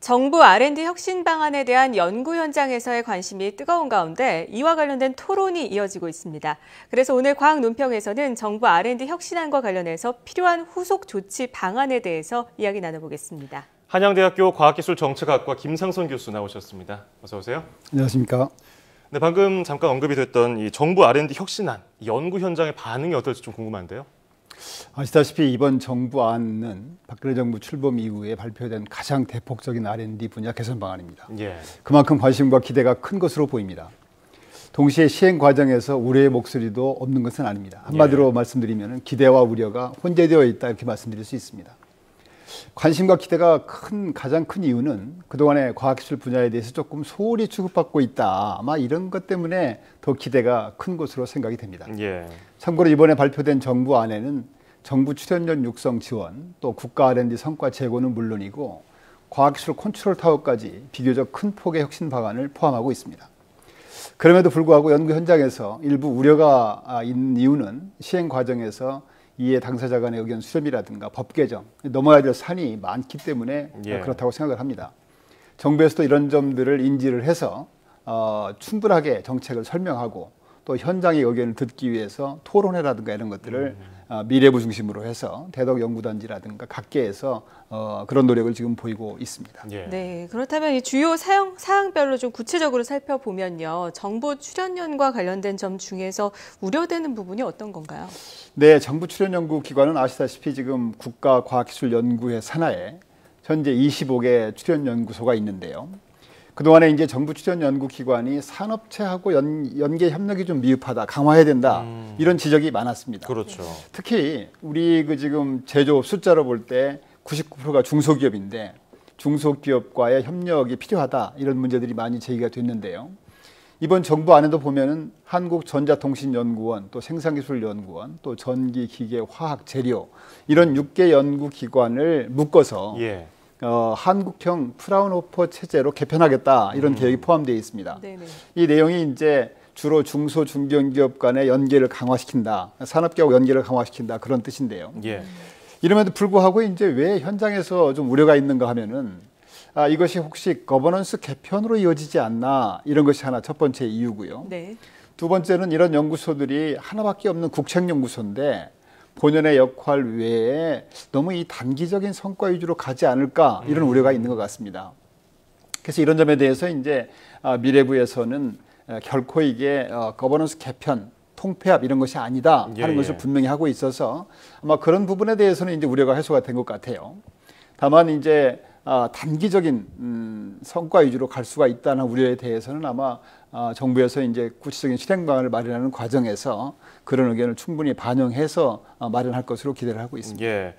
정부 R&D 혁신 방안에 대한 연구 현장에서의 관심이 뜨거운 가운데 이와 관련된 토론이 이어지고 있습니다. 그래서 오늘 과학논평에서는 정부 R&D 혁신안과 관련해서 필요한 후속 조치 방안에 대해서 이야기 나눠보겠습니다. 한양대학교 과학기술정책학과 김상선 교수 나오셨습니다. 어서 오세요. 안녕하십니까. 네, 방금 잠깐 언급이 됐던 이 정부 R&D 혁신안, 연구 현장의 반응이 어떨지 좀 궁금한데요. 아시다시피 이번 정부안은 박근혜 정부 출범 이후에 발표된 가장 대폭적인 R&D 분야 개선 방안입니다. 그만큼 관심과 기대가 큰 것으로 보입니다. 동시에 시행 과정에서 우려의 목소리도 없는 것은 아닙니다. 한마디로 말씀드리면 기대와 우려가 혼재되어 있다 이렇게 말씀드릴 수 있습니다. 관심과 기대가 가장 큰 이유는 그동안의 과학기술 분야에 대해서 조금 소홀히 취급받고 있다. 아마 이런 것 때문에 더 기대가 큰 것으로 생각이 됩니다. 참고로 이번에 발표된 정부안에는 정부 출연연 육성 지원, 또 국가 R&D 성과 제고는 물론이고 과학기술 컨트롤 타워까지 비교적 큰 폭의 혁신 방안을 포함하고 있습니다. 그럼에도 불구하고 연구 현장에서 일부 우려가 있는 이유는 시행 과정에서 이해 당사자 간의 의견 수렴이라든가 법 개정, 넘어야 될 산이 많기 때문에 그렇다고 생각을 합니다. 정부에서도 이런 점들을 인지를 해서 충분하게 정책을 설명하고 또 현장의 의견을 듣기 위해서 토론회라든가 이런 것들을 미래부 중심으로 해서 대덕연구단지라든가 각계에서 그런 노력을 지금 보이고 있습니다. 네, 그렇다면 이 주요 사항별로 좀 구체적으로 살펴보면요. 정부 출연연과 관련된 점 중에서 우려되는 부분이 어떤 건가요? 네, 정부 출연연구기관은 아시다시피 지금 국가과학기술연구회 산하에 현재 25개 출연연구소가 있는데요. 그동안에 이제 정부 출연연구기관이 산업체하고 연계 협력이 좀 미흡하다, 강화해야 된다 이런 지적이 많았습니다. 그렇죠. 특히 우리 지금 제조업 숫자로 볼 때 99%가 중소기업인데 중소기업과의 협력이 필요하다 이런 문제들이 많이 제기가 됐는데요. 이번 정부 안에도 보면은 한국전자통신연구원, 또 생산기술연구원, 또 전기기계화학재료 이런 6개 연구기관을 묶어서 한국형 프라운호퍼 체제로 개편하겠다 이런 계획이 포함되어 있습니다. 이 내용이 이제 주로 중소 중견기업 간의 연계를 강화시킨다, 산업계하고 연계를 강화시킨다 그런 뜻인데요. 이름에도 불구하고 이제 왜 현장에서 좀 우려가 있는가 하면은 이것이 혹시 거버넌스 개편으로 이어지지 않나 이런 것이 하나 첫 번째 이유고요. 두 번째는 이런 연구소들이 하나밖에 없는 국책연구소인데 본연의 역할 외에 너무 이 단기적인 성과 위주로 가지 않을까 이런 우려가 있는 것 같습니다. 그래서 이런 점에 대해서 이제 미래부에서는 결코 이게 거버넌스 개편, 통폐합 이런 것이 아니다 하는 것을 분명히 하고 있어서 아마 그런 부분에 대해서는 이제 우려가 해소가 된 것 같아요. 다만 이제 단기적인 성과 위주로 갈 수가 있다는 우려에 대해서는 아마 정부에서 이제 구체적인 실행 방안을 마련하는 과정에서 그런 의견을 충분히 반영해서 마련할 것으로 기대를 하고 있습니다.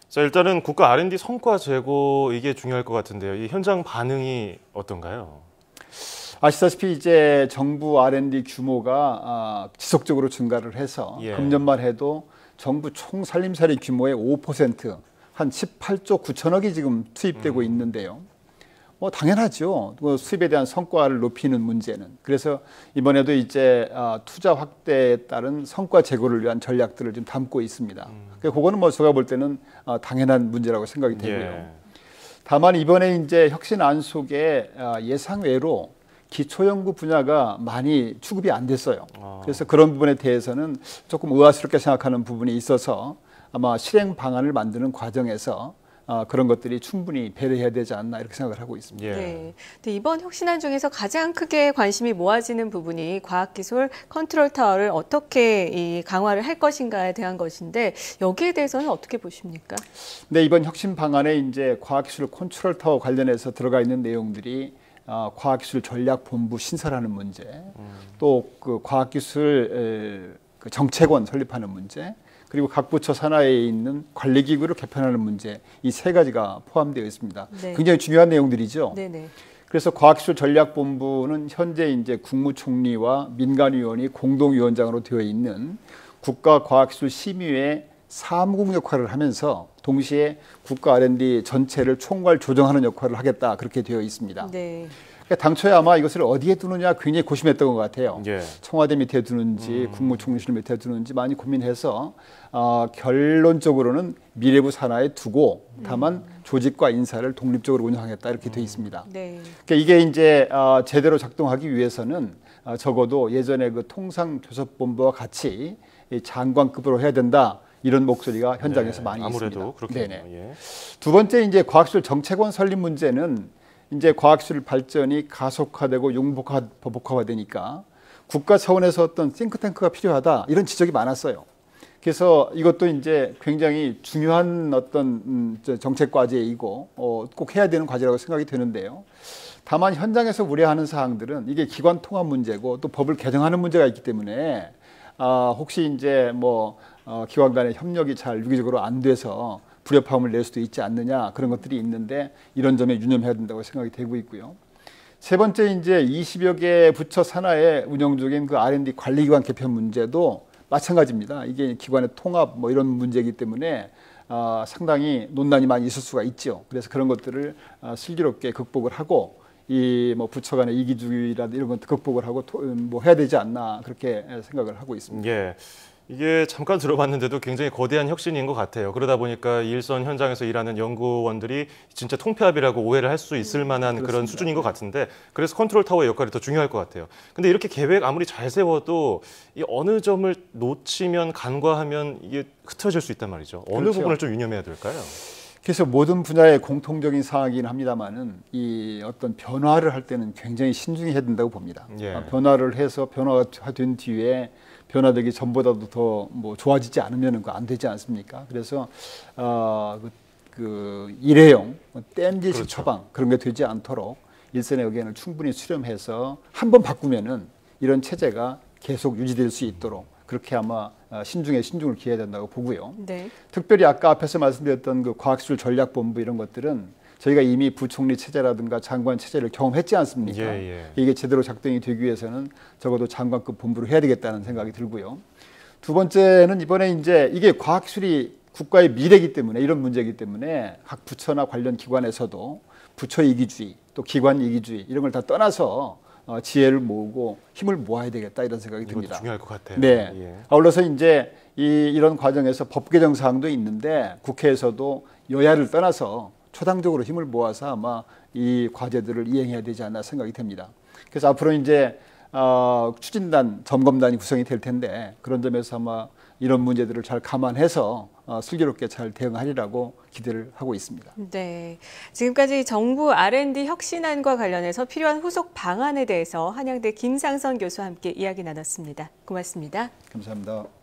자, 일단은 국가 R&D 성과 제고 이게 중요할 것 같은데요. 이 현장 반응이 어떤가요? 아시다시피 이제 정부 R&D 규모가 지속적으로 증가를 해서 금년만 해도 정부 총 살림살이 규모의 5%, 한 18조 9천억이 지금 투입되고 있는데요. 뭐 당연하죠. 수입에 대한 성과를 높이는 문제는. 그래서 이번에도 이제 투자 확대에 따른 성과 제고를 위한 전략들을 좀 담고 있습니다. 그거는 뭐 제가 볼 때는 당연한 문제라고 생각이 되고요. 다만 이번에 이제 혁신안 속에 예상외로 기초연구 분야가 많이 취급이 안 됐어요. 그래서 그런 부분에 대해서는 조금 의아스럽게 생각하는 부분이 있어서 아마 실행 방안을 만드는 과정에서 그런 것들이 충분히 배려해야 되지 않나 이렇게 생각을 하고 있습니다. 네. 이번 혁신안 중에서 가장 크게 관심이 모아지는 부분이 과학기술 컨트롤 타워를 어떻게 강화를 할 것인가에 대한 것인데 여기에 대해서는 어떻게 보십니까? 네, 이번 혁신 방안에 이제 과학기술 컨트롤 타워 관련해서 들어가 있는 내용들이 과학기술 전략본부 신설하는 문제, 또 그 과학기술 정책원 설립하는 문제, 그리고 각 부처 산하에 있는 관리기구를 개편하는 문제, 이 세 가지가 포함되어 있습니다. 굉장히 중요한 내용들이죠. 그래서 과학기술전략본부는 현재 이제 국무총리와 민간위원이 공동위원장으로 되어 있는 국가과학기술심의회 사무국 역할을 하면서 동시에 국가 R&D 전체를 총괄 조정하는 역할을 하겠다 그렇게 되어 있습니다. 그러니까 당초에 아마 이것을 어디에 두느냐 굉장히 고심했던 것 같아요. 예. 청와대 밑에 두는지 국무총리실 밑에 두는지 많이 고민해서 결론적으로는 미래부 산하에 두고 다만 조직과 인사를 독립적으로 운영하겠다 이렇게 돼 있습니다. 네. 그러니까 이게 이제 제대로 작동하기 위해서는 적어도 예전에 그 통상교섭본부와 같이 이 장관급으로 해야 된다. 이런 목소리가 현장에서 네, 많이 아무래도 있습니다. 그렇겠네요. 네네. 예. 두 번째 이제 과학기술 정책원 설립 문제는 이제 과학기술 발전이 가속화되고 융복화되니까 국가 차원에서 어떤 싱크탱크가 필요하다 이런 지적이 많았어요. 그래서 이것도 이제 굉장히 중요한 어떤 정책 과제이고 꼭 해야 되는 과제라고 생각이 되는데요. 다만 현장에서 우려하는 사항들은 이게 기관 통합 문제고 또 법을 개정하는 문제가 있기 때문에 혹시 이제 뭐 기관 간의 협력이 잘 유기적으로 안 돼서 불협화음을 낼 수도 있지 않느냐 그런 것들이 있는데 이런 점에 유념해야 된다고 생각이 되고 있고요. 세 번째 이제 20여 개 부처 산하에 운영 중인 그 R&D 관리기관 개편 문제도 마찬가지입니다. 이게 기관의 통합 뭐 이런 문제이기 때문에 상당히 논란이 많이 있을 수가 있죠. 그래서 그런 것들을 슬기롭게 극복을 하고 이 뭐 부처 간의 이기주의라든지 이런 것도 극복을 하고 뭐 해야 되지 않나 그렇게 생각을 하고 있습니다. 예. 이게 잠깐 들어봤는데도 굉장히 거대한 혁신인 것 같아요. 그러다 보니까 일선 현장에서 일하는 연구원들이 진짜 통폐합이라고 오해를 할 수 있을 만한 그렇습니다. 그런 수준인 것 같은데 그래서 컨트롤 타워의 역할이 더 중요할 것 같아요. 근데 이렇게 계획 아무리 잘 세워도 이 어느 점을 놓치면 간과하면 이게 흐트러질 수 있단 말이죠. 어느 그렇죠. 부분을 좀 유념해야 될까요? 그래서 모든 분야의 공통적인 사항이긴 합니다만은 이 어떤 변화를 할 때는 굉장히 신중해야 된다고 봅니다. 예. 변화를 해서 변화가 된 뒤에 변화되기 전보다도 더 뭐 좋아지지 않으면 그거 안 되지 않습니까? 그래서 그 일회용 땜질식 그렇죠. 처방 그런 게 되지 않도록 일선의 의견을 충분히 수렴해서 한번 바꾸면은 이런 체제가 계속 유지될 수 있도록 그렇게 아마 신중에 신중을 기해야 된다고 보고요. 네. 특별히 아까 앞에서 말씀드렸던 그 과학기술 전략본부 이런 것들은 저희가 이미 부총리 체제라든가 장관 체제를 경험했지 않습니까? 예. 이게 제대로 작동이 되기 위해서는 적어도 장관급 본부를 해야 되겠다는 생각이 들고요. 두 번째는 이번에 이제 이게 과학기술이 국가의 미래이기 때문에 이런 문제이기 때문에 각 부처나 관련 기관에서도 부처 이기주의 또 기관 이기주의 이런 걸 다 떠나서 지혜를 모으고 힘을 모아야 되겠다 이런 생각이 이것도 듭니다. 중요할 것 같아요. 네. 예. 아울러서 이제 이런 과정에서 법 개정 사항도 있는데 국회에서도 여야를 떠나서 초당적으로 힘을 모아서 아마 이 과제들을 이행해야 되지 않나 생각이 됩니다. 그래서 앞으로 이제 추진단, 점검단이 구성이 될 텐데 그런 점에서 아마 이런 문제들을 잘 감안해서 슬기롭게 잘 대응하리라고 기대를 하고 있습니다. 네, 지금까지 정부 R&D 혁신안과 관련해서 필요한 후속 방안에 대해서 한양대 김상선 교수와 함께 이야기 나눴습니다. 고맙습니다. 감사합니다.